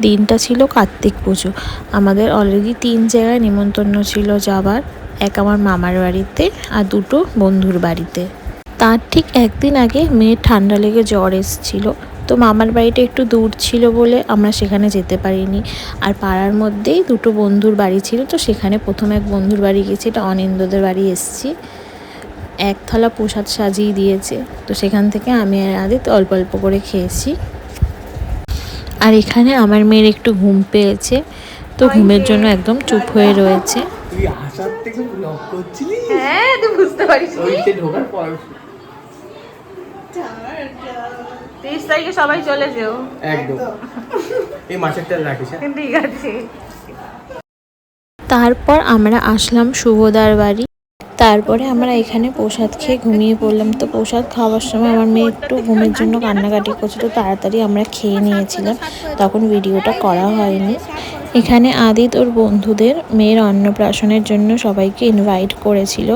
দিনটা ছিল কার্তিক পুজো। আমাদের অলরেডি 3 জায়গায় নিমন্ত্রণ ছিল যাবার, এক আমার মামার বাড়িতে আর 2টো বন্ধুর বাড়িতে। তার ঠিক একদিন আগে মেয়ের ঠান্ডা লেগে জ্বর এসেছিল, তো মামার বাড়িটা একটু দূর ছিল বলে আমরা সেখানে যেতে পারিনি। আর পাড়ার মধ্যেই 2টো বন্ধুর বাড়ি ছিল, তো সেখানে প্রথম এক বন্ধুর বাড়ি গেছি, এটা অনিন্দদের বাড়ি এসেছি। এক থালা প্রসাদ সাজিয়ে দিয়েছে, তো সেখান থেকে আমি আর আদিত অল্প অল্প করে খেয়েছি। আর এখানে আমার মেয়ের একটু ঘুম পেয়েছে, তো ঘুমের জন্য একদম চুপ হয়ে রয়েছে। তুই আসার থেকে ব্লগ করছিলি? হ্যাঁ, তুই বুঝতে পারিস ওইতে ঢোকার পর 30 তারিখে সবাই চলে যেও একদম এই মাসের তেল রাখিস। ঠিক আছে। তারপর আমরা আসলাম শুভদার বাড়ি। তারপরে আমরা এখানে প্রসাদ খেয়ে ঘুমিয়ে পড়লাম। তো প্রসাদ খাওয়ার সময় আমার মেয়ে একটু ঘুমের জন্য কান্নাকাটি করছিল, তাড়াতাড়ি আমরা খেয়ে নিয়েছিলাম, তখন ভিডিওটা করা হয়নি। এখানে আদিত ওর বন্ধুদের মেয়ের অন্নপ্রাশনের জন্য সবাইকে ইনভাইট করেছিল।